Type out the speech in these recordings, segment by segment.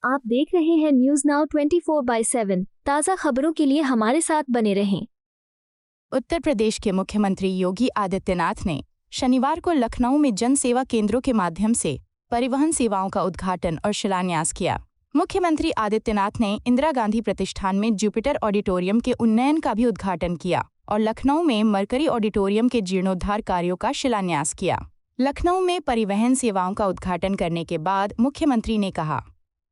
आप देख रहे हैं न्यूज नाउ 24/7। ताज़ा खबरों के लिए हमारे साथ बने रहें। उत्तर प्रदेश के मुख्यमंत्री योगी आदित्यनाथ ने शनिवार को लखनऊ में जन सेवा केंद्रों के माध्यम से परिवहन सेवाओं का उद्घाटन और शिलान्यास किया। मुख्यमंत्री आदित्यनाथ ने इंदिरा गांधी प्रतिष्ठान में जुपिटर ऑडिटोरियम के उन्नयन का भी उद्घाटन किया और लखनऊ में मरकरी ऑडिटोरियम के जीर्णोद्धार कार्यों का शिलान्यास किया। लखनऊ में परिवहन सेवाओं का उद्घाटन करने के बाद मुख्यमंत्री ने कहा,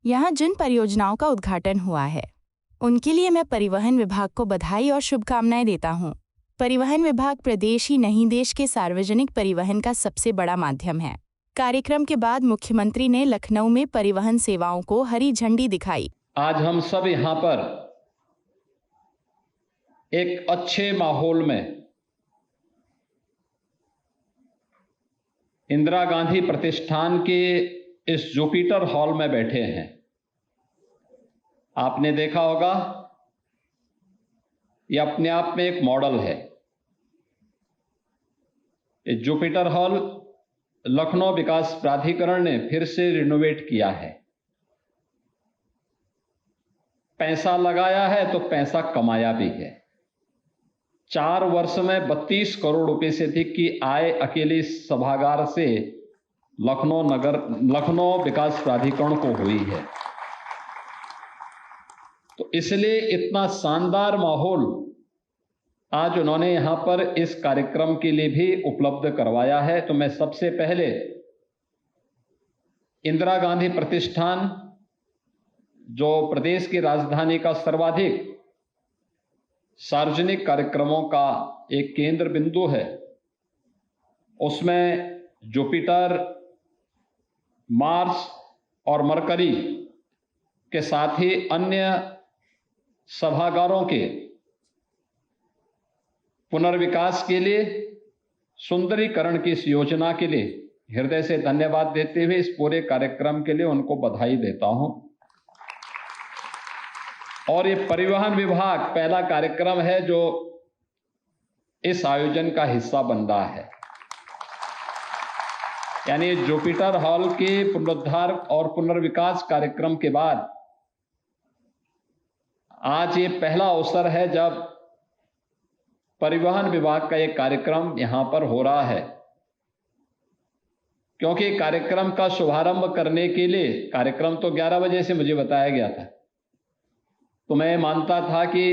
यहाँ जिन परियोजनाओं का उद्घाटन हुआ है उनके लिए मैं परिवहन विभाग को बधाई और शुभकामनाएं देता हूँ। परिवहन विभाग प्रदेश ही नहीं देश के सार्वजनिक परिवहन का सबसे बड़ा माध्यम है। कार्यक्रम के बाद मुख्यमंत्री ने लखनऊ में परिवहन सेवाओं को हरी झंडी दिखाई। आज हम सब यहाँ पर एक अच्छे माहौल में इंदिरा गांधी प्रतिष्ठान के इस जुपिटर हॉल में बैठे हैं। आपने देखा होगा, यह अपने आप में एक मॉडल है। ये जुपिटर हॉल लखनऊ विकास प्राधिकरण ने फिर से रिनोवेट किया है। पैसा लगाया है तो पैसा कमाया भी है। 4 वर्ष में 32 करोड़ रुपए से अधिक की आय अकेले सभागार से लखनऊ विकास प्राधिकरण को हुई है। तो इसलिए इतना शानदार माहौल आज उन्होंने यहां पर इस कार्यक्रम के लिए भी उपलब्ध करवाया है। तो मैं सबसे पहले इंदिरा गांधी प्रतिष्ठान, जो प्रदेश की राजधानी का सर्वाधिक सार्वजनिक कार्यक्रमों का एक केंद्र बिंदु है, उसमें जुपिटर, मार्स और मरकरी के साथ ही अन्य सभागारों के पुनर्विकास के लिए, सुंदरीकरण की इस योजना के लिए हृदय से धन्यवाद देते हुए इस पूरे कार्यक्रम के लिए उनको बधाई देता हूं। और ये परिवहन विभाग पहला कार्यक्रम है जो इस आयोजन का हिस्सा बन रहा है। यानी जुपिटर हॉल के पुनरुद्धार और पुनर्विकास कार्यक्रम के बाद आज ये पहला अवसर है जब परिवहन विभाग का एक कार्यक्रम यहां पर हो रहा है। क्योंकि कार्यक्रम का शुभारंभ करने के लिए, कार्यक्रम तो 11 बजे से मुझे बताया गया था, तो मैं मानता था कि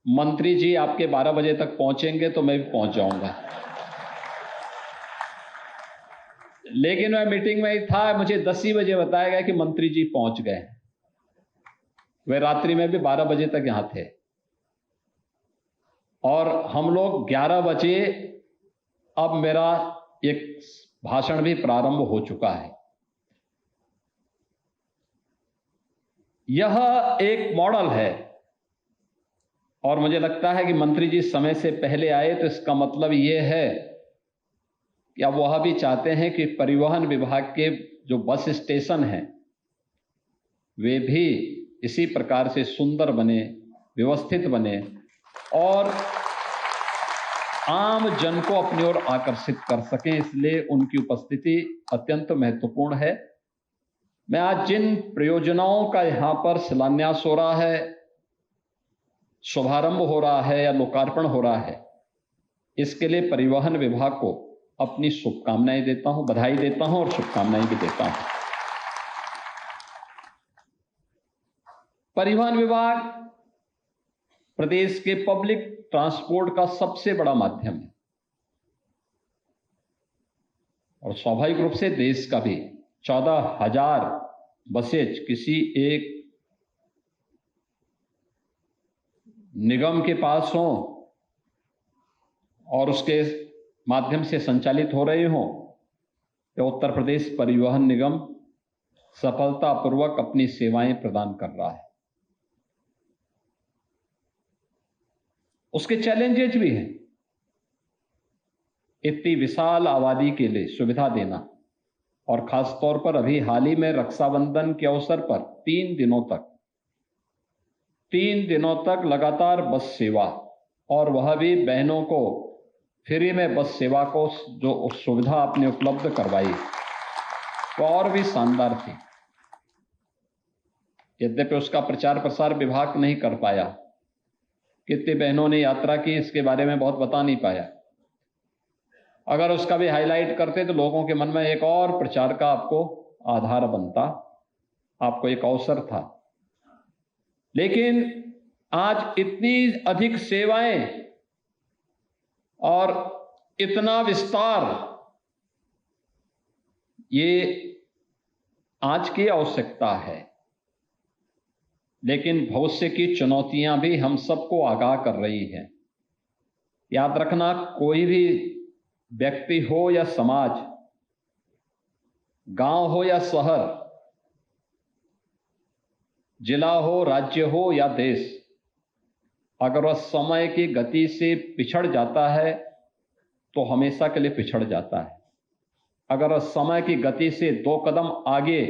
मंत्री जी आपके 12 बजे तक पहुंचेंगे तो मैं भी पहुंच जाऊंगा। लेकिन मैं मीटिंग में ही था, मुझे 10 ही बजे बताया गया कि मंत्री जी पहुंच गए। वे रात्रि में भी 12 बजे तक यहां थे और हम लोग 11 बजे, अब मेरा एक भाषण भी प्रारंभ हो चुका है। यह एक मॉडल है और मुझे लगता है कि मंत्री जी समय से पहले आए, तो इसका मतलब यह है कि अब वह भी चाहते हैं कि परिवहन विभाग के जो बस स्टेशन हैं वे भी इसी प्रकार से सुंदर बने, व्यवस्थित बने और आम जन को अपनी ओर आकर्षित कर सकें। इसलिए उनकी उपस्थिति अत्यंत महत्वपूर्ण है। मैं आज जिन परियोजनाओं का यहां पर शिलान्यास हो रहा है, शुभारंभ हो रहा है या लोकार्पण हो रहा है, इसके लिए परिवहन विभाग को अपनी शुभकामनाएं देता हूं, बधाई देता हूं और शुभकामनाएं भी देता हूं। परिवहन विभाग प्रदेश के पब्लिक ट्रांसपोर्ट का सबसे बड़ा माध्यम है और स्वाभाविक रूप से देश का भी। 14,000 बसेज किसी एक निगम के पास हों और उसके माध्यम से संचालित हो रहे हों, या उत्तर प्रदेश परिवहन निगम सफलतापूर्वक अपनी सेवाएं प्रदान कर रहा है। उसके चैलेंजेज भी हैं। इतनी विशाल आबादी के लिए सुविधा देना और खासतौर पर अभी हाल ही में रक्षाबंधन के अवसर पर 3 दिनों तक लगातार बस सेवा, और वह भी बहनों को फ्री में बस सेवा को जो सुविधा आपने उपलब्ध करवाई वो और भी शानदार थी। यद्यपि उसका प्रचार प्रसार विभाग नहीं कर पाया। कितनी बहनों ने यात्रा की, इसके बारे में बहुत बता नहीं पाया। अगर उसका भी हाईलाइट करते तो लोगों के मन में एक और प्रचार का आपको आधार बनता, आपको एक अवसर था। लेकिन आज इतनी अधिक सेवाएं और इतना विस्तार, ये आज की आवश्यकता है, लेकिन भविष्य की चुनौतियां भी हम सबको आगाह कर रही हैं। याद रखना, कोई भी व्यक्ति हो या समाज, गांव हो या शहर, जिला हो, राज्य हो या देश, अगर वह समय की गति से पिछड़ जाता है तो हमेशा के लिए पिछड़ जाता है। अगर वह समय की गति से 2 कदम आगे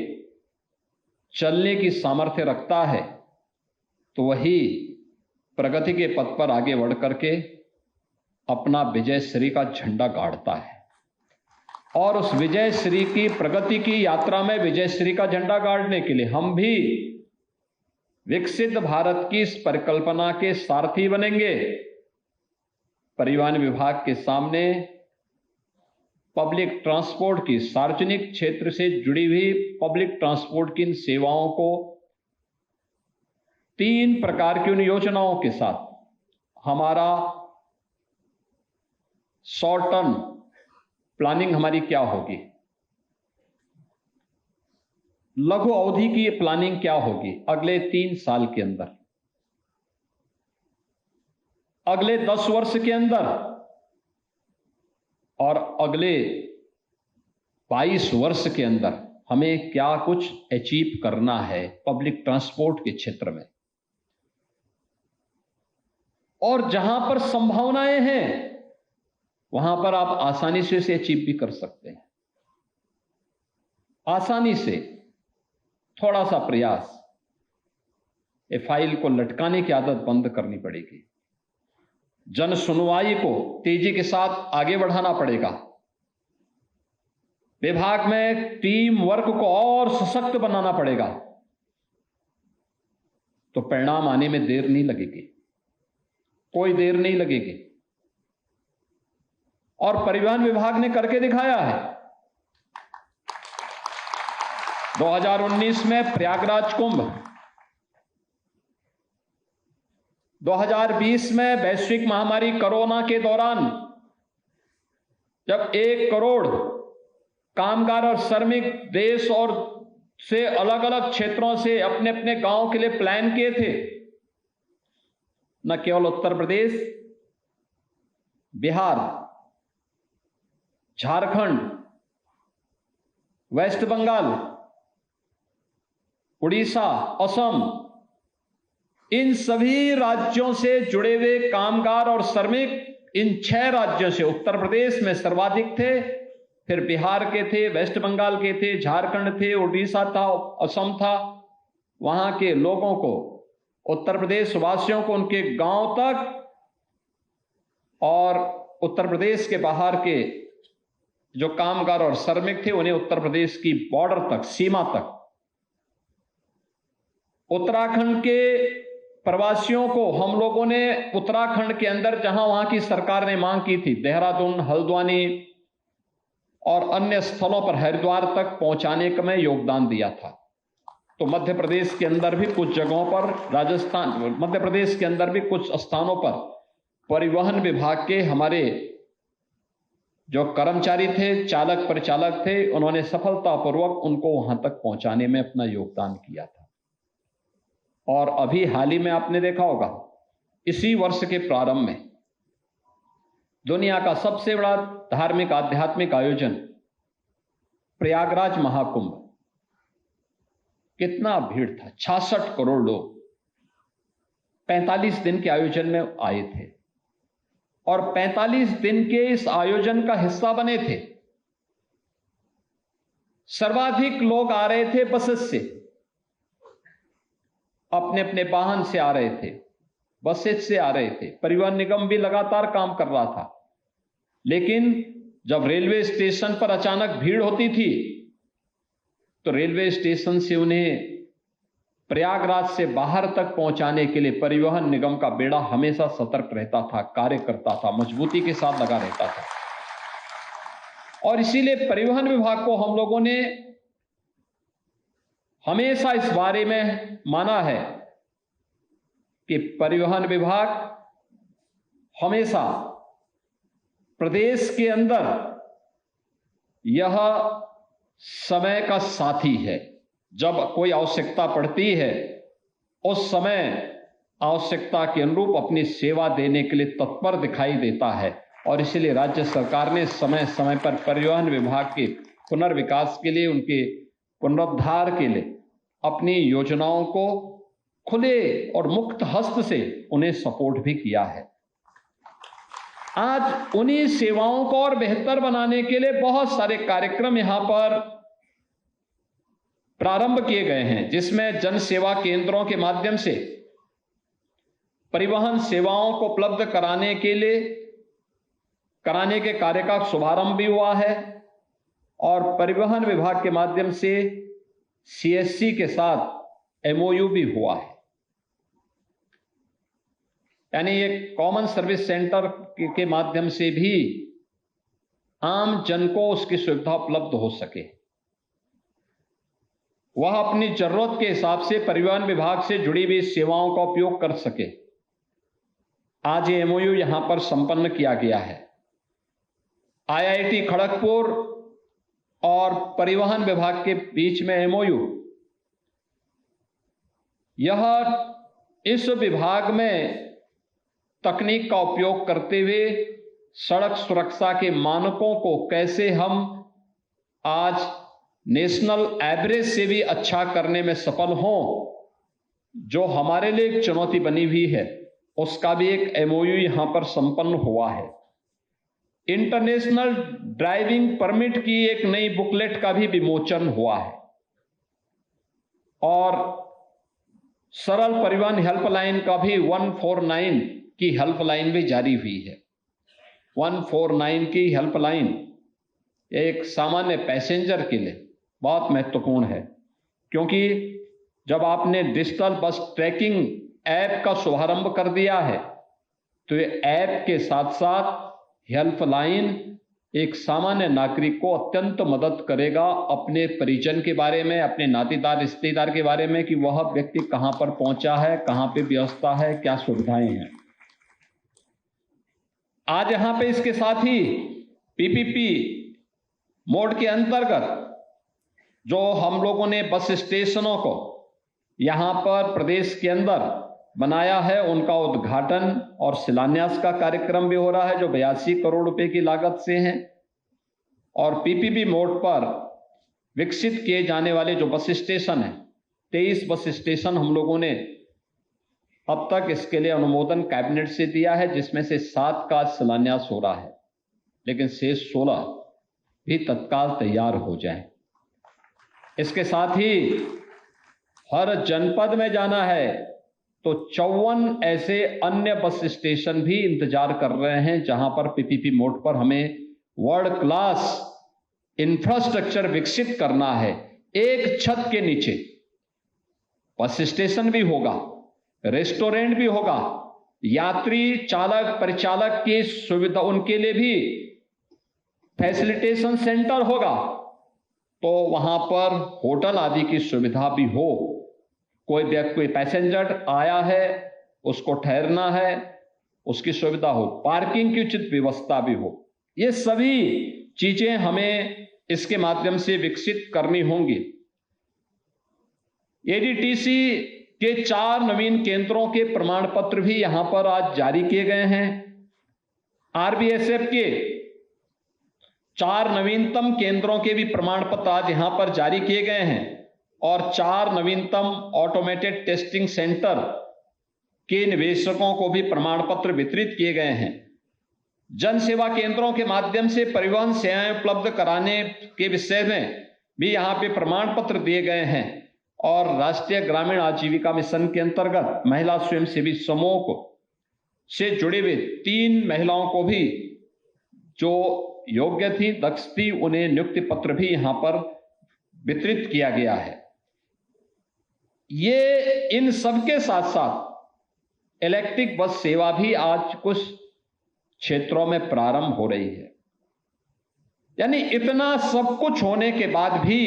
चलने की सामर्थ्य रखता है तो वही प्रगति के पथ पर आगे बढ़ करके अपना विजय श्री का झंडा गाड़ता है। और उस विजय श्री की, प्रगति की यात्रा में विजय श्री का झंडा गाड़ने के लिए हम भी विकसित भारत की इस परिकल्पना के सारथी बनेंगे। परिवहन विभाग के सामने पब्लिक ट्रांसपोर्ट की, सार्वजनिक क्षेत्र से जुड़ी हुई पब्लिक ट्रांसपोर्ट की इन सेवाओं को 3 प्रकार की उन योजनाओं के साथ हमारा शॉर्ट टर्म प्लानिंग हमारी क्या होगी, लघु अवधि की प्लानिंग क्या होगी अगले 3 साल के अंदर, अगले 10 वर्ष के अंदर और अगले 22 वर्ष के अंदर हमें क्या कुछ अचीव करना है पब्लिक ट्रांसपोर्ट के क्षेत्र में। और जहां पर संभावनाएं हैं वहां पर आप आसानी से इसे अचीव भी कर सकते हैं। आसानी से, थोड़ा सा प्रयास, ये फाइल को लटकाने की आदत बंद करनी पड़ेगी। जन सुनवाई को तेजी के साथ आगे बढ़ाना पड़ेगा। विभाग में टीम वर्क को और सशक्त बनाना पड़ेगा, तो परिणाम आने में देर नहीं लगेगी, कोई देर नहीं लगेगी। और परिवहन विभाग ने करके दिखाया है। 2019 में प्रयागराज कुंभ, 2020 में वैश्विक महामारी कोरोना के दौरान जब 1 करोड़ कामगार और श्रमिक देश और से अलग अलग क्षेत्रों से अपने अपने गांव के लिए प्लान किए थे, न केवल उत्तर प्रदेश, बिहार, झारखंड, वेस्ट बंगाल, उड़ीसा, असम, इन सभी राज्यों से जुड़े हुए कामगार और श्रमिक इन 6 राज्यों से, उत्तर प्रदेश में सर्वाधिक थे, फिर बिहार के थे, वेस्ट बंगाल के थे, झारखंड थे, उड़ीसा था, असम था। वहां के लोगों को, उत्तर प्रदेश वासियों को उनके गांव तक और उत्तर प्रदेश के बाहर के जो कामगार और श्रमिक थे उन्हें उत्तर प्रदेश की बॉर्डर तक, सीमा तक। उत्तराखंड के प्रवासियों को हम लोगों ने उत्तराखंड के अंदर, जहां वहां की सरकार ने मांग की थी, देहरादून, हल्द्वानी और अन्य स्थलों पर, हरिद्वार तक पहुंचाने का में योगदान दिया था। तो मध्य प्रदेश के अंदर भी कुछ जगहों पर, राजस्थान, मध्य प्रदेश के अंदर भी कुछ स्थानों पर परिवहन विभाग के हमारे जो कर्मचारी थे, चालक परिचालक थे, उन्होंने सफलतापूर्वक उनको वहां तक पहुंचाने में अपना योगदान किया था। और अभी हाल ही में आपने देखा होगा, इसी वर्ष के प्रारंभ में दुनिया का सबसे बड़ा धार्मिक आध्यात्मिक आयोजन प्रयागराज महाकुंभ, कितना भीड़ था, 66 करोड़ लोग 45 दिन के आयोजन में आए थे और 45 दिन के इस आयोजन का हिस्सा बने थे। सर्वाधिक लोग आ रहे थे बसेस से, अपने अपने वाहन से आ रहे थे, बसेस से आ रहे थे। परिवहन निगम भी लगातार काम कर रहा था, लेकिन जब रेलवे स्टेशन पर अचानक भीड़ होती थी तो रेलवे स्टेशन से उन्हें प्रयागराज से बाहर तक पहुंचाने के लिए परिवहन निगम का बेड़ा हमेशा सतर्क रहता था, कार्य करता था, मजबूती के साथ लगा रहता था। और इसीलिए परिवहन विभाग को हम लोगों ने हमेशा इस बारे में माना है कि परिवहन विभाग हमेशा प्रदेश के अंदर यह समय का साथी है। जब कोई आवश्यकता पड़ती है उस समय आवश्यकता के अनुरूप अपनी सेवा देने के लिए तत्पर दिखाई देता है। और इसलिए राज्य सरकार ने समय समय पर परिवहन विभाग के पुनर्विकास के लिए, उनके पुनरुद्धार के लिए अपनी योजनाओं को खुले और मुक्त हस्त से उन्हें सपोर्ट भी किया है। आज उन्हीं सेवाओं को और बेहतर बनाने के लिए बहुत सारे कार्यक्रम यहां पर प्रारंभ किए गए हैं, जिसमें जन सेवा केंद्रों के माध्यम से परिवहन सेवाओं को उपलब्ध कराने के कार्य का शुभारंभ भी हुआ है। और परिवहन विभाग के माध्यम से सीएससी के साथ एमओयू भी हुआ है, यानी एक कॉमन सर्विस सेंटर के माध्यम से भी आम जन को उसकी सुविधा उपलब्ध हो सके, वह अपनी जरूरत के हिसाब से परिवहन विभाग से जुड़ी हुई सेवाओं का उपयोग कर सके। आज ये एमओयू यहां पर संपन्न किया गया है। आईआईटी खड़गपुर और परिवहन विभाग के बीच में एमओयू, यह इस विभाग में तकनीक का उपयोग करते हुए सड़क सुरक्षा के मानकों को कैसे हम आज नेशनल एवरेज से भी अच्छा करने में सफल हों, जो हमारे लिए एक चुनौती बनी हुई है, उसका भी एक एमओयू यहां पर संपन्न हुआ है। इंटरनेशनल ड्राइविंग परमिट की एक नई बुकलेट का भी विमोचन हुआ है और सरल परिवहन हेल्पलाइन का भी 149 की हेल्पलाइन भी जारी हुई है। 149 की हेल्पलाइन एक सामान्य पैसेंजर के लिए बहुत महत्वपूर्ण है, क्योंकि जब आपने डिजिटल बस ट्रैकिंग ऐप का शुभारंभ कर दिया है तो ये ऐप के साथ साथ हेल्पलाइन एक सामान्य नागरिक को अत्यंत मदद करेगा अपने परिजन के बारे में, अपने नातेदार रिश्तेदार के बारे में कि वह व्यक्ति कहां पर पहुंचा है, कहां पे व्यवस्था है, क्या सुविधाएं हैं। आज यहां पे इसके साथ ही पीपीपी मोड के अंतर्गत जो हम लोगों ने बस स्टेशनों को यहां पर प्रदेश के अंदर बनाया है, उनका उद्घाटन और शिलान्यास का कार्यक्रम भी हो रहा है, जो 82 करोड़ रुपए की लागत से हैं। और पीपीपी मोड पर विकसित किए जाने वाले जो बस स्टेशन हैं, 23 बस स्टेशन हम लोगों ने अब तक इसके लिए अनुमोदन कैबिनेट से दिया है, जिसमें से 7 का शिलान्यास हो रहा है, लेकिन शेष 16 भी तत्काल तैयार हो जाए। इसके साथ ही हर जनपद में जाना है तो 54 ऐसे अन्य बस स्टेशन भी इंतजार कर रहे हैं, जहां पर पीपीपी मोड पर हमें वर्ल्ड क्लास इंफ्रास्ट्रक्चर विकसित करना है। एक छत के नीचे बस स्टेशन भी होगा, रेस्टोरेंट भी होगा, यात्री चालक परिचालक की सुविधा, उनके लिए भी फैसिलिटेशन सेंटर होगा, तो वहां पर होटल आदि की सुविधा भी हो। कोई पैसेंजर आया है, उसको ठहरना है, उसकी सुविधा हो, पार्किंग की उचित व्यवस्था भी हो। ये सभी चीजें हमें इसके माध्यम से विकसित करनी होंगी। एडीटीसी के 4 नवीन केंद्रों के प्रमाण पत्र भी यहां पर आज जारी किए गए हैं। आरबीएसएफ के 4 नवीनतम केंद्रों के भी प्रमाण पत्र आज यहां पर जारी किए गए हैं और 4 नवीनतम ऑटोमेटेड टेस्टिंग सेंटर के निवेशकों को भी प्रमाण पत्र वितरित किए गए हैं। जन सेवा केंद्रों के माध्यम से परिवहन सेवाएं उपलब्ध कराने के विषय में भी यहां पे प्रमाण पत्र दिए गए हैं और राष्ट्रीय ग्रामीण आजीविका मिशन के अंतर्गत महिला स्वयंसेवी समूह को से जुड़े हुए 3 महिलाओं को भी जो योग्य थी, दक्ष थी, उन्हें नियुक्ति पत्र भी यहां पर वितरित किया गया है। ये इन सबके साथ साथ इलेक्ट्रिक बस सेवा भी आज कुछ क्षेत्रों में प्रारंभ हो रही है। यानी इतना सब कुछ होने के बाद भी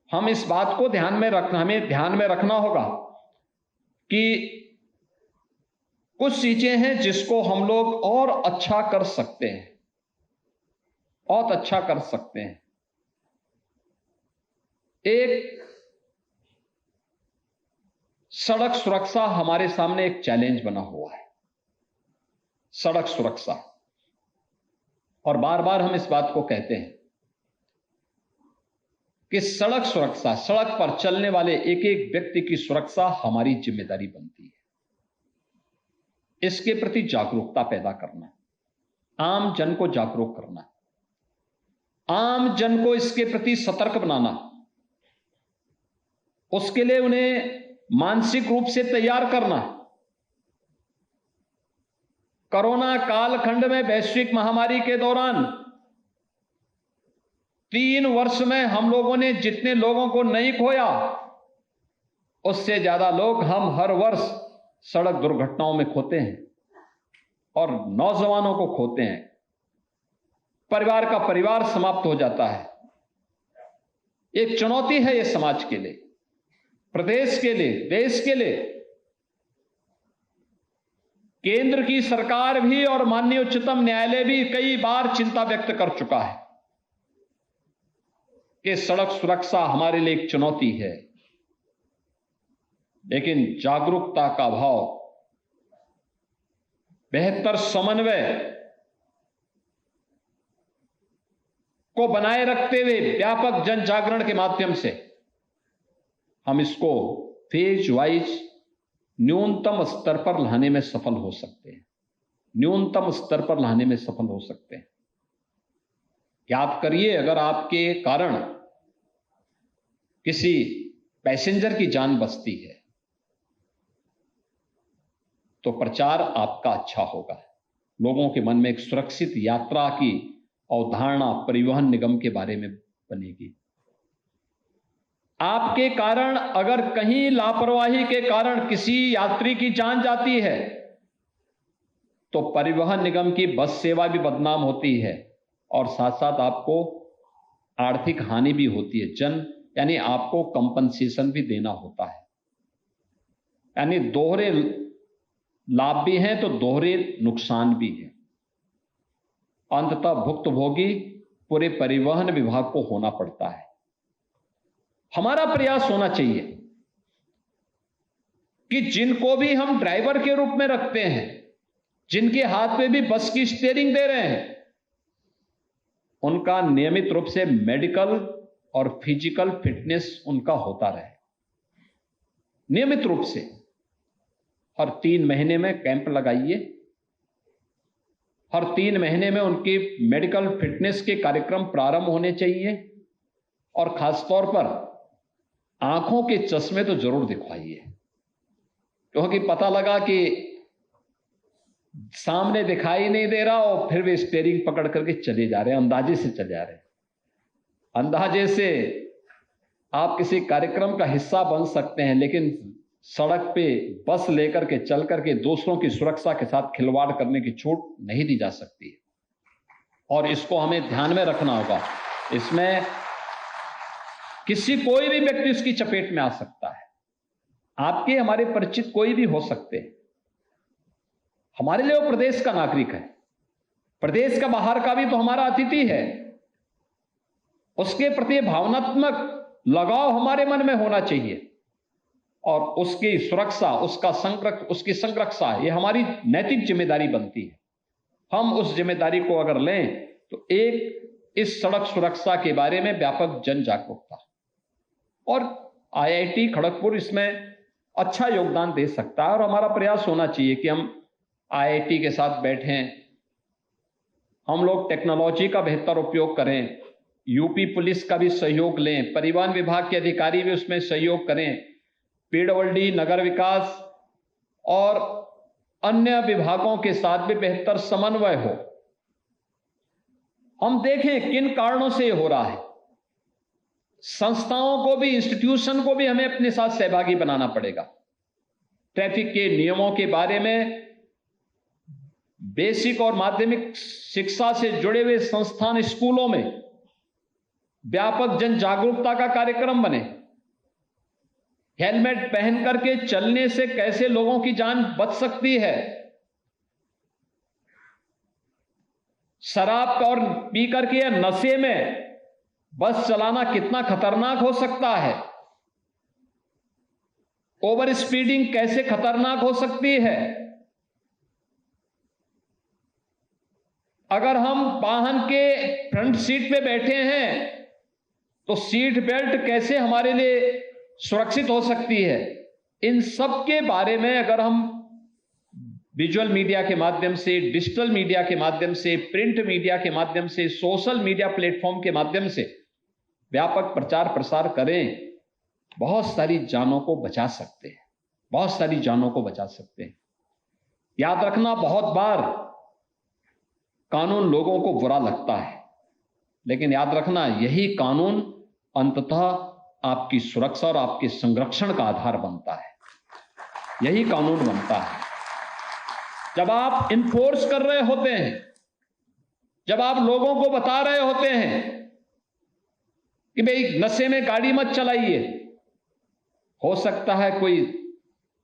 हम इस बात को हमें ध्यान में रखना होगा कि कुछ चीजें हैं जिसको हम लोग और अच्छा कर सकते हैं, बहुत अच्छा कर सकते हैं। एक सड़क सुरक्षा हमारे सामने एक चैलेंज बना हुआ है, सड़क सुरक्षा। और बार बार हम इस बात को कहते हैं कि सड़क सुरक्षा, सड़क पर चलने वाले एक एक व्यक्ति की सुरक्षा हमारी जिम्मेदारी बनती है। इसके प्रति जागरूकता पैदा करना, आम जन को जागरूक करना, आम जन को इसके प्रति सतर्क बनाना, उसके लिए उन्हें मानसिक रूप से तैयार करना। कोरोना कालखंड में वैश्विक महामारी के दौरान 3 वर्ष में हम लोगों ने जितने लोगों को नहीं खोया, उससे ज्यादा लोग हम हर वर्ष सड़क दुर्घटनाओं में खोते हैं और नौजवानों को खोते हैं। परिवार का परिवार समाप्त हो जाता है। एक चुनौती है ये समाज के लिए, प्रदेश के लिए, देश के लिए। केंद्र की सरकार भी और माननीय उच्चतम न्यायालय भी कई बार चिंता व्यक्त कर चुका है कि सड़क सुरक्षा हमारे लिए एक चुनौती है, लेकिन जागरूकता का अभाव, बेहतर समन्वय को बनाए रखते हुए व्यापक जन जागरण के माध्यम से हम इसको फेज वाइज न्यूनतम स्तर पर लाने में सफल हो सकते हैं, न्यूनतम स्तर पर लाने में सफल हो सकते हैं। याद करिए, अगर आपके कारण किसी पैसेंजर की जान बचती है तो प्रचार आपका अच्छा होगा, लोगों के मन में एक सुरक्षित यात्रा की अवधारणा परिवहन निगम के बारे में बनेगी। आपके कारण अगर कहीं लापरवाही के कारण किसी यात्री की जान जाती है तो परिवहन निगम की बस सेवा भी बदनाम होती है और साथ साथ आपको आर्थिक हानि भी होती है। यानी आपको कंपनसेशन भी देना होता है। यानी दोहरे लाभ भी हैं तो दोहरे नुकसान भी हैं। अंततः भुक्तभोगी पूरे परिवहन विभाग को होना पड़ता है। हमारा प्रयास होना चाहिए कि जिनको भी हम ड्राइवर के रूप में रखते हैं, जिनके हाथ में भी बस की स्टीयरिंग दे रहे हैं, उनका नियमित रूप से मेडिकल और फिजिकल फिटनेस उनका होता रहे। नियमित रूप से हर 3 महीने में कैंप लगाइए, हर 3 महीने में उनकी मेडिकल फिटनेस के कार्यक्रम प्रारंभ होने चाहिए और खासतौर पर आंखों के चश्मे तो जरूर दिखवाइए, क्योंकि पता लगा कि सामने दिखाई नहीं दे रहा और फिर वे स्टीयरिंग पकड़ करके चले जा रहे हैं, अंदाजे से चले जा रहे हैं। अंदाजे से आप किसी कार्यक्रम का हिस्सा बन सकते हैं, लेकिन सड़क पे बस लेकर के चल करके दूसरों की सुरक्षा के साथ खिलवाड़ करने की छूट नहीं दी जा सकती है और इसको हमें ध्यान में रखना होगा। इसमें कोई भी व्यक्ति उसकी चपेट में आ सकता है। आपके हमारे परिचित कोई भी हो सकते हैं। हमारे लिए वो प्रदेश का नागरिक है, प्रदेश का बाहर का भी तो हमारा अतिथि है। उसके प्रति भावनात्मक लगाव हमारे मन में होना चाहिए और उसकी सुरक्षा, उसकी संरक्षा ये हमारी नैतिक जिम्मेदारी बनती है। हम उस जिम्मेदारी को अगर लें तो इस सड़क सुरक्षा के बारे में व्यापक जन जागरूकता, और IIT खड़गपुर इसमें अच्छा योगदान दे सकता है और हमारा प्रयास होना चाहिए कि हम IIT के साथ बैठें, हम लोग टेक्नोलॉजी का बेहतर उपयोग करें, यूपी पुलिस का भी सहयोग लें, परिवहन विभाग के अधिकारी भी उसमें सहयोग करें, PWD, नगर विकास और अन्य विभागों के साथ भी बेहतर समन्वय हो। हम देखें किन कारणों से हो रहा है। संस्थाओं को भी, इंस्टीट्यूशन को भी हमें अपने साथ सहभागी बनाना पड़ेगा। ट्रैफिक के नियमों के बारे में बेसिक और माध्यमिक शिक्षा से जुड़े हुए संस्थान, स्कूलों में व्यापक जन जागरूकता का कार्यक्रम बने। हेलमेट पहन करके चलने से कैसे लोगों की जान बच सकती है, शराब और पी करके या नशे में बस चलाना कितना खतरनाक हो सकता है, ओवर स्पीडिंग कैसे खतरनाक हो सकती है। अगर हम वाहन के फ्रंट सीट पे बैठे हैं तो सीट बेल्ट कैसे हमारे लिए सुरक्षित हो सकती है। इन सब के बारे में अगर हम विजुअल मीडिया के माध्यम से, डिजिटल मीडिया के माध्यम से, प्रिंट मीडिया के माध्यम से, सोशल मीडिया प्लेटफॉर्म के माध्यम से व्यापक प्रचार प्रसार करें, बहुत सारी जानों को बचा सकते हैं, बहुत सारी जानों को बचा सकते हैं। याद रखना, बहुत बार कानून लोगों को बुरा लगता है, लेकिन याद रखना यही कानून अंततः आपकी सुरक्षा और आपके संरक्षण का आधार बनता है। यही कानून बनता है। जब आप इन्फोर्स कर रहे होते हैं, जब आप लोगों को बता रहे होते हैं कि भाई नशे में गाड़ी मत चलाइए, हो सकता है कोई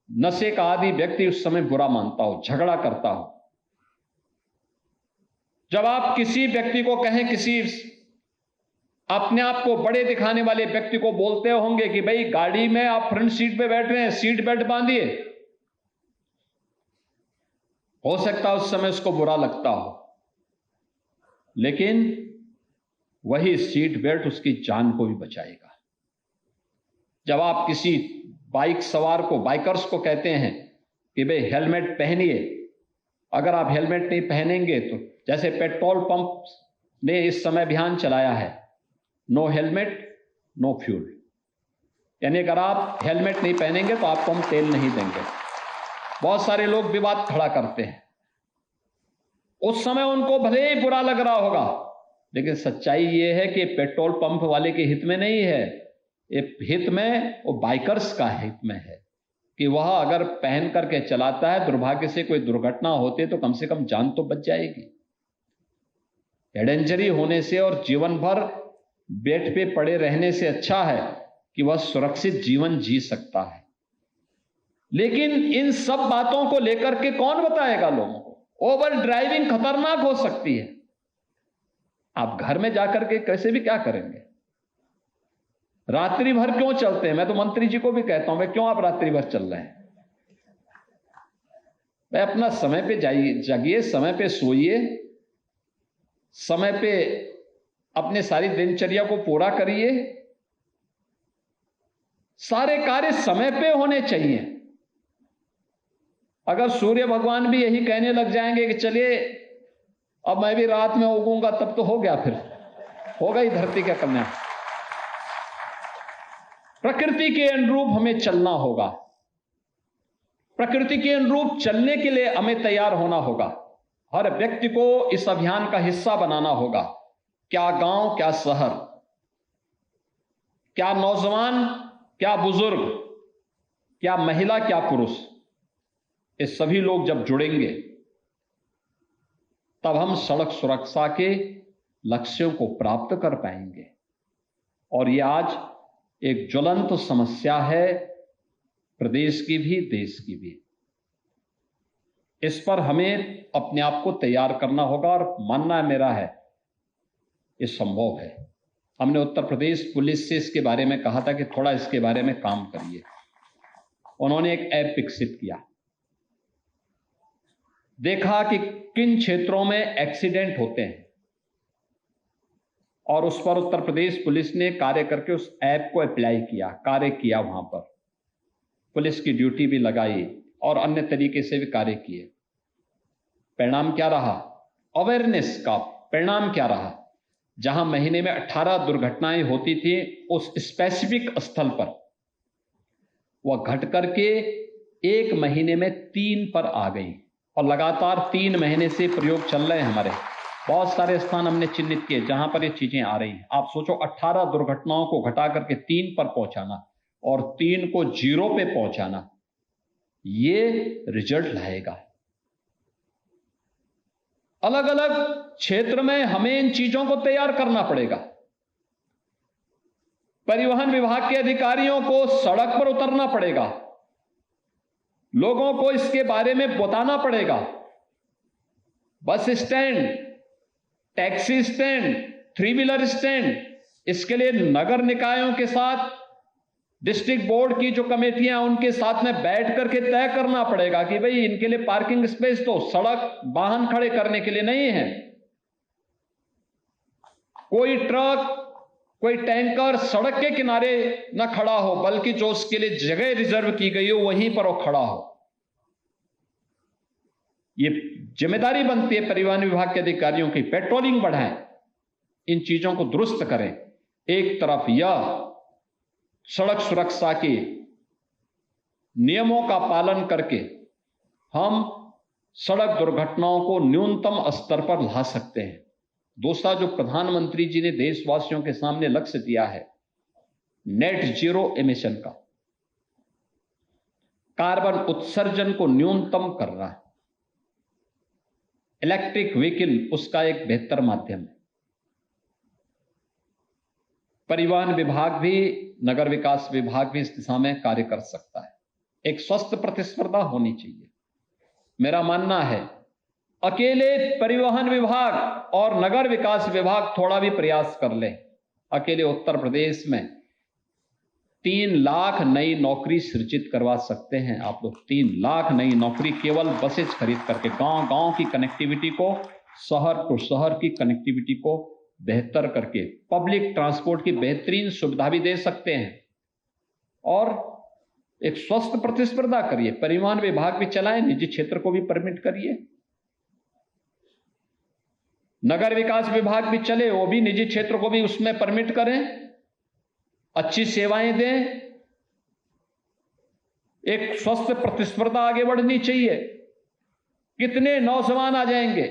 नशे का आदी व्यक्ति उस समय बुरा मानता हो, झगड़ा करता हो। जब आप किसी व्यक्ति को कहें, किसी अपने आप को बड़े दिखाने वाले व्यक्ति को बोलते होंगे कि भाई गाड़ी में आप फ्रंट सीट पे बैठ रहे हैं, सीट बेल्ट बांधिए, हो सकता है उस समय उसको बुरा लगता हो, लेकिन वही सीट बेल्ट उसकी जान को भी बचाएगा। जब आप किसी बाइक सवार को, बाइकर्स को कहते हैं कि भाई हेलमेट पहनिए, अगर आप हेलमेट नहीं पहनेंगे तो, जैसे पेट्रोल पंप ने इस समय अभियान चलाया है, नो हेलमेट नो फ्यूल, यानी अगर आप हेलमेट नहीं पहनेंगे तो आपको हम तेल नहीं देंगे। बहुत सारे लोग विवाद खड़ा करते हैं, उस समय उनको भले ही बुरा लग रहा होगा, लेकिन सच्चाई यह है कि पेट्रोल पंप वाले के हित में नहीं है, ये हित में वो बाइकर्स का हित में है कि वह अगर पहन करके चलाता है, दुर्भाग्य से कोई दुर्घटना होती तो कम से कम जान तो बच जाएगी। हेड इंजरी होने से और जीवन भर बेड पे पड़े रहने से अच्छा है कि वह सुरक्षित जीवन जी सकता है। लेकिन इन सब बातों को लेकर के कौन बताएगा लोगों को? ओवर ड्राइविंग खतरनाक हो सकती है। आप घर में जाकर के कैसे भी क्या करेंगे? रात्रि भर क्यों चलते हैं? मैं तो मंत्री जी को भी कहता हूं, भाई क्यों आप रात्रि भर चल रहे हैं? भाई अपना समय पे जाइए, जगिए, समय पे सोइए, समय पे अपने सारी दिनचर्या को पूरा करिए। सारे कार्य समय पे होने चाहिए। अगर सूर्य भगवान भी यही कहने लग जाएंगे कि चलिए अब मैं भी रात में उगूंगा, तब तो हो गया, फिर होगा ही धरती का कन्या। प्रकृति के अनुरूप हमें चलना होगा। प्रकृति के अनुरूप चलने के लिए हमें तैयार होना होगा। हर व्यक्ति को इस अभियान का हिस्सा बनाना होगा। क्या गांव, क्या शहर, क्या नौजवान, क्या बुजुर्ग, क्या महिला, क्या पुरुष, ये सभी लोग जब जुड़ेंगे तब हम सड़क सुरक्षा के लक्ष्यों को प्राप्त कर पाएंगे। और ये आज एक ज्वलंत समस्या है, प्रदेश की भी, देश की भी। इस पर हमें अपने आप को तैयार करना होगा और मानना मेरा है ये संभव है। हमने उत्तर प्रदेश पुलिस से इसके बारे में कहा था कि थोड़ा इसके बारे में काम करिए। उन्होंने एक ऐप विकसित किया, देखा कि किन क्षेत्रों में एक्सीडेंट होते हैं और उस पर उत्तर प्रदेश पुलिस ने कार्य करके उस ऐप को अप्लाई किया, कार्य किया। वहां पर पुलिस की ड्यूटी भी लगाई और अन्य तरीके से भी कार्य किए। परिणाम क्या रहा? अवेयरनेस का परिणाम क्या रहा? जहां महीने में 18 दुर्घटनाएं होती थी, उस स्पेसिफिक स्थल पर वह घट करके 1 महीने में 3 पर आ गई। और लगातार 3 महीने से प्रयोग चल रहे हैं हमारे। बहुत सारे स्थान हमने चिन्हित किए जहां पर ये चीजें आ रही हैं। आप सोचो 18 दुर्घटनाओं को घटा करके 3 पर पहुंचाना और 3 को 0 पे पहुंचाना, ये रिजल्ट लाएगा। अलग अलग क्षेत्र में हमें इन चीजों को तैयार करना पड़ेगा। परिवहन विभाग के अधिकारियों को सड़क पर उतरना पड़ेगा, लोगों को इसके बारे में बताना पड़ेगा। Bus stand, taxi stand, 3 wheeler stand, इसके लिए नगर निकायों के साथ डिस्ट्रिक्ट बोर्ड की जो कमेटियां उनके साथ में बैठ करके तय करना पड़ेगा कि भाई इनके लिए पार्किंग स्पेस तो सड़क वाहन खड़े करने के लिए नहीं है। कोई ट्रक, कोई टैंकर सड़क के किनारे न खड़ा हो, बल्कि जो उसके लिए जगह रिजर्व की गई हो वहीं पर वो खड़ा हो। ये जिम्मेदारी बनती है परिवहन विभाग के अधिकारियों की। पेट्रोलिंग बढ़ाएं, इन चीजों को दुरुस्त करें। एक तरफ यह सड़क सुरक्षा के नियमों का पालन करके हम सड़क दुर्घटनाओं को न्यूनतम स्तर पर ला सकते हैं। दूसरा, जो प्रधानमंत्री जी ने देशवासियों के सामने लक्ष्य दिया है नेट जीरो एमिशन का, कार्बन उत्सर्जन को न्यूनतम करना, इलेक्ट्रिक व्हीकल उसका एक बेहतर माध्यम है। परिवहन विभाग भी, नगर विकास विभाग भी इस दिशा में कार्य कर सकता है। एक स्वस्थ प्रतिस्पर्धा होनी चाहिए। मेरा मानना है अकेले परिवहन विभाग और नगर विकास विभाग थोड़ा भी प्रयास कर ले, अकेले उत्तर प्रदेश में 3 लाख नई नौकरी सृजित करवा सकते हैं आप लोग। 3 लाख नई नौकरी केवल बसेज खरीद करके, गांव गांव की कनेक्टिविटी को, शहर टू शहर की कनेक्टिविटी को बेहतर करके, पब्लिक ट्रांसपोर्ट की बेहतरीन सुविधा भी दे सकते हैं और एक स्वस्थ प्रतिस्पर्धा करिए। परिवहन विभाग भी चलाएं, निजी क्षेत्र को भी परमिट करिए। नगर विकास विभाग भी चले, वो भी निजी क्षेत्र को भी उसमें परमिट करें, अच्छी सेवाएं दें। एक स्वस्थ प्रतिस्पर्धा आगे बढ़नी चाहिए। कितने नौजवान आ जाएंगे,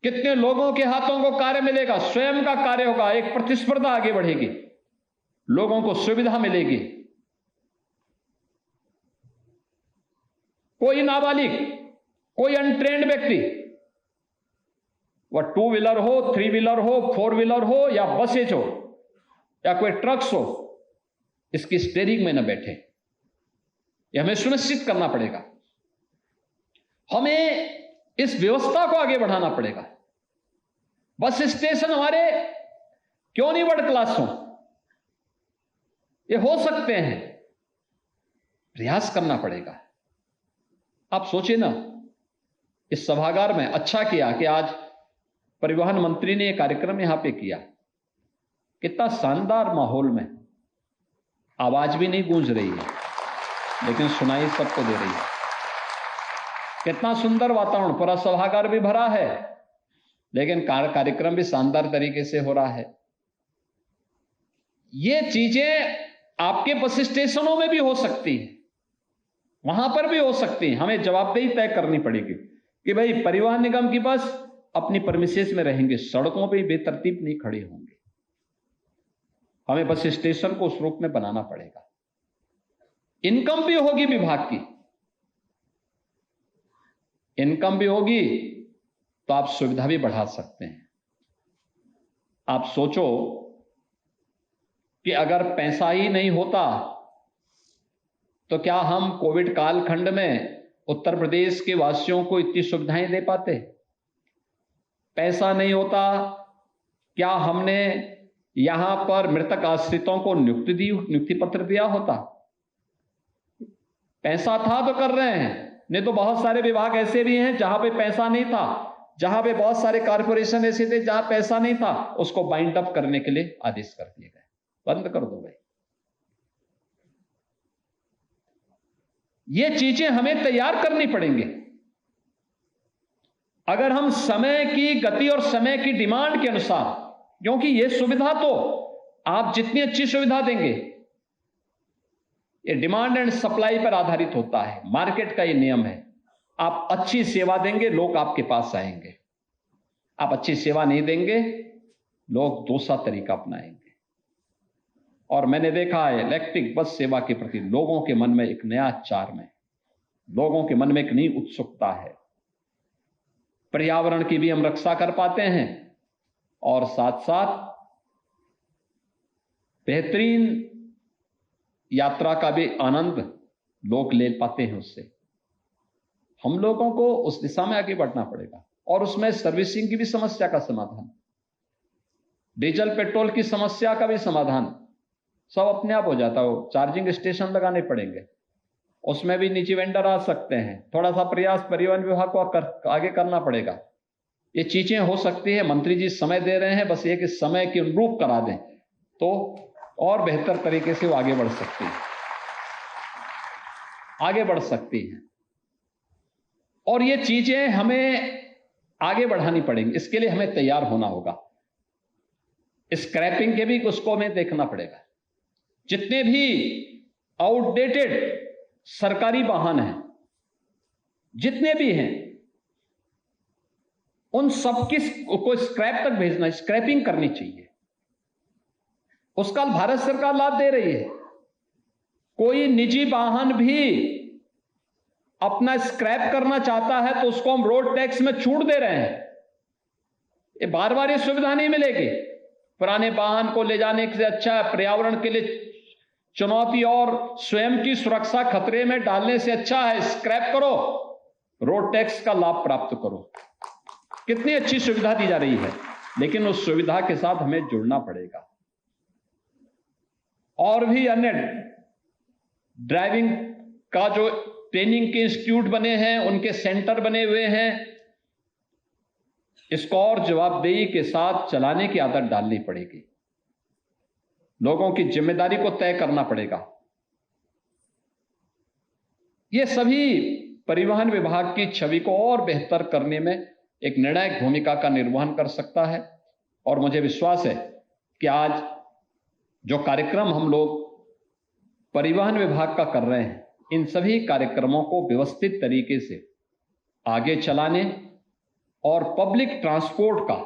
कितने लोगों के हाथों को कार्य मिलेगा, स्वयं का कार्य होगा, एक प्रतिस्पर्धा आगे बढ़ेगी, लोगों को सुविधा मिलेगी। कोई नाबालिग, कोई अनट्रेन्ड व्यक्ति, वह 2 व्हीलर हो, 3 व्हीलर हो, 4 व्हीलर हो या बसेज हो या कोई ट्रक्स हो, इसकी स्टीयरिंग में न बैठे। यह हमें सुनिश्चित करना पड़ेगा। हमें इस व्यवस्था को आगे बढ़ाना पड़ेगा। बस स्टेशन हमारे क्यों नहीं वर्ल्ड क्लास हो, ये हो सकते हैं, प्रयास करना पड़ेगा। आप सोचिए ना, इस सभागार में अच्छा किया कि आज परिवहन मंत्री ने यह कार्यक्रम यहां पे किया। कितना शानदार माहौल में, आवाज भी नहीं गूंज रही है लेकिन सुनाई सबको दे रही है। कितना सुंदर वातावरण, पूरा सभागार भी भरा है लेकिन कार्यक्रम भी शानदार तरीके से हो रहा है। ये चीजें आपके बस स्टेशनों में भी हो सकती है, वहां पर भी हो सकती है। हमें जवाबदेही तय करनी पड़ेगी कि भाई परिवहन निगम की बस अपनी परमिसेस में रहेंगे, सड़कों पे बेतरतीब नहीं खड़े होंगे। हमें बस स्टेशन को उस रूप में बनाना पड़ेगा। इनकम भी होगी विभाग की, इनकम भी होगी तो आप सुविधा भी बढ़ा सकते हैं। आप सोचो कि अगर पैसा ही नहीं होता तो क्या हम कोविड कालखंड में उत्तर प्रदेश के वासियों को इतनी सुविधाएं दे पाते? पैसा नहीं होता, क्या हमने यहां पर मृतक आश्रितों को नियुक्ति पत्र दिया होता? पैसा था तो कर रहे हैं, नहीं तो बहुत सारे विभाग ऐसे भी हैं जहां पे पैसा नहीं था, जहां पे बहुत सारे कारपोरेशन ऐसे थे जहां पैसा नहीं था, उसको बाइंड अप करने के लिए आदेश कर दिए गए, बंद कर दो भाई। ये चीजें हमें तैयार करनी पड़ेंगी। अगर हम समय की गति और समय की डिमांड के अनुसार, क्योंकि ये सुविधा तो आप जितनी अच्छी सुविधा देंगे, ये डिमांड एंड सप्लाई पर आधारित होता है, मार्केट का ये नियम है। आप अच्छी सेवा देंगे, लोग आपके पास आएंगे। आप अच्छी सेवा नहीं देंगे, लोग दूसरा तरीका अपनाएंगे। और मैंने देखा है इलेक्ट्रिक बस सेवा के प्रति लोगों के मन में एक नया चार्म है, लोगों के मन में एक नई उत्सुकता है। पर्यावरण की भी हम रक्षा कर पाते हैं और साथ साथ बेहतरीन यात्रा का भी आनंद लोग ले पाते हैं उससे। हम लोगों को उस दिशा में आगे बढ़ना पड़ेगा और उसमें सर्विसिंग की भी समस्या का समाधान, डीजल पेट्रोल की समस्या का भी समाधान सब अपने आप हो जाता हो। चार्जिंग स्टेशन लगाने पड़ेंगे, उसमें भी निजी वेंडर आ सकते हैं। थोड़ा सा प्रयास परिवहन विभाग को आगे करना पड़ेगा। ये चीजें हो सकती है, मंत्री जी समय दे रहे हैं, बस ये कि समय के अनुरूप करा दें तो और बेहतर तरीके से वो आगे बढ़ सकती है, आगे बढ़ सकती हैं। और ये चीजें हमें आगे बढ़ानी पड़ेंगी, इसके लिए हमें तैयार होना होगा। स्क्रैपिंग के भी उसको हमें देखना पड़ेगा। जितने भी आउटडेटेड सरकारी वाहन हैं, जितने भी हैं, उन सबकी को स्क्रैप तक भेजना, स्क्रैपिंग करनी चाहिए। उसका भारत सरकार लाभ दे रही है। कोई निजी वाहन भी अपना स्क्रैप करना चाहता है तो उसको हम रोड टैक्स में छूट दे रहे हैं। ये बार बार ये सुविधा नहीं मिलेगी। पुराने वाहन को ले जाने से अच्छा है, पर्यावरण के लिए चुनौती और स्वयं की सुरक्षा खतरे में डालने से अच्छा है स्क्रैप करो, रोड टैक्स का लाभ प्राप्त करो। कितनी अच्छी सुविधा दी जा रही है, लेकिन उस सुविधा के साथ हमें जुड़ना पड़ेगा। और भी अन्य ड्राइविंग का जो ट्रेनिंग के इंस्टीट्यूट बने हैं, उनके सेंटर बने हुए हैं, इसको और जवाबदेही के साथ चलाने की आदत डालनी पड़ेगी। लोगों की जिम्मेदारी को तय करना पड़ेगा। यह सभी परिवहन विभाग की छवि को और बेहतर करने में एक निर्णायक भूमिका का निर्वहन कर सकता है। और मुझे विश्वास है कि आज जो कार्यक्रम हम लोग परिवहन विभाग का कर रहे हैं, इन सभी कार्यक्रमों को व्यवस्थित तरीके से आगे चलाने और पब्लिक ट्रांसपोर्ट का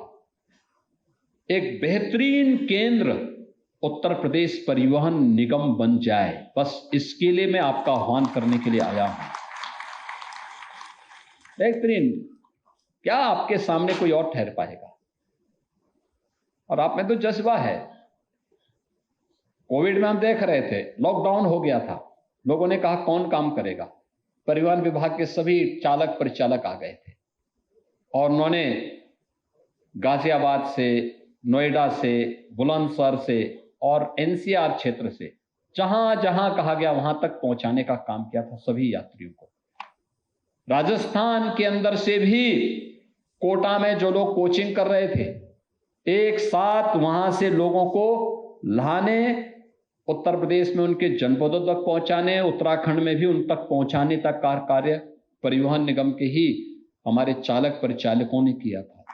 एक बेहतरीन केंद्र उत्तर प्रदेश परिवहन निगम बन जाए, बस इसके लिए मैं आपका आह्वान करने के लिए आया हूं। बेहतरीन क्या आपके सामने कोई और ठहर पाएगा? और आप में तो जज्बा है। कोविड में हम देख रहे थे, लॉकडाउन हो गया था, लोगों ने कहा कौन काम करेगा। परिवहन विभाग के सभी चालक परिचालक आ गए थे और उन्होंने गाजियाबाद से, नोएडा से, बुलंदशहर से और एनसीआर क्षेत्र से जहां जहां कहा गया वहां तक पहुंचाने का काम किया था सभी यात्रियों को। राजस्थान के अंदर से भी कोटा में जो लोग कोचिंग कर रहे थे, एक साथ वहां से लोगों को लाने, उत्तर प्रदेश में उनके जनपदों तक पहुंचाने, उत्तराखंड में भी उन तक पहुंचाने तक का कार्य परिवहन निगम के ही हमारे चालक परिचालकों ने किया था।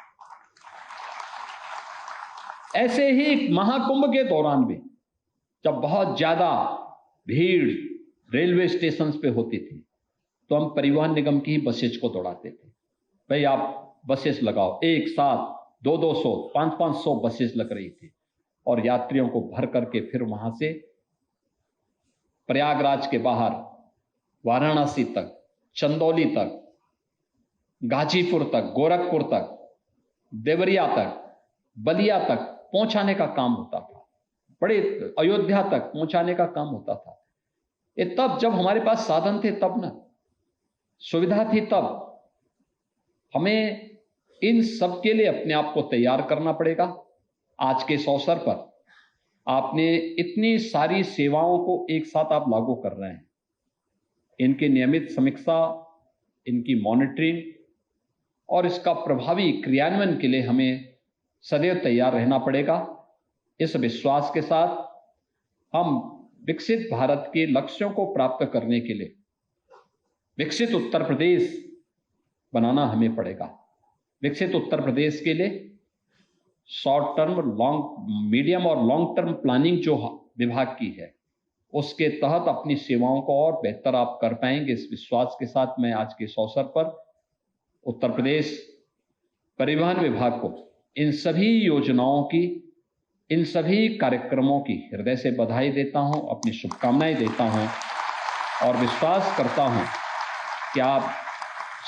ऐसे ही महाकुंभ के दौरान भी जब बहुत ज्यादा भीड़ रेलवे स्टेशन पे होती थी तो हम परिवहन निगम की ही बसेज को दौड़ाते थे। भाई आप बसेस लगाओ, एक साथ 200-200, 500-500 बसेस लग रही थी और यात्रियों को भर करके फिर वहां से प्रयागराज के बाहर वाराणसी तक, चंदौली तक, गाजीपुर तक, गोरखपुर तक, देवरिया तक, बलिया तक पहुंचाने का काम होता था। बड़े अयोध्या तक पहुंचाने का काम होता था। ये तब जब हमारे पास साधन थे, तब ना सुविधा थी, तब हमें इन सब के लिए अपने आप को तैयार करना पड़ेगा। आज के इस अवसर पर आपने इतनी सारी सेवाओं को एक साथ आप लागू कर रहे हैं, इनकी नियमित समीक्षा, इनकी मॉनिटरिंग और इसका प्रभावी क्रियान्वयन के लिए हमें सदैव तैयार रहना पड़ेगा। इस विश्वास के साथ हम विकसित भारत के लक्ष्यों को प्राप्त करने के लिए विकसित उत्तर प्रदेश बनाना हमें पड़ेगा। विकसित उत्तर प्रदेश के लिए शॉर्ट टर्म, मीडियम और लॉन्ग टर्म प्लानिंग जो विभाग की है, उसके तहत अपनी सेवाओं को और बेहतर आप कर पाएंगे। इस विश्वास के साथ मैं आज के इस अवसर पर उत्तर प्रदेश परिवहन विभाग को इन सभी योजनाओं की, इन सभी कार्यक्रमों की हृदय से बधाई देता हूं, अपनी शुभकामनाएं देता हूं और विश्वास करता हूं कि आप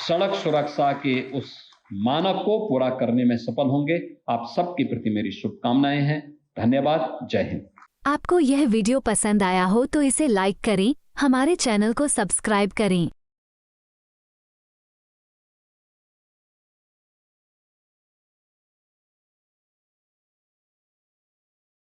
सड़क सुरक्षा के उस मानक को पूरा करने में सफल होंगे। आप सबके प्रति मेरी शुभकामनाएं हैं। धन्यवाद। जय हिंद। आपको यह वीडियो पसंद आया हो तो इसे लाइक करें, हमारे चैनल को सब्सक्राइब करें।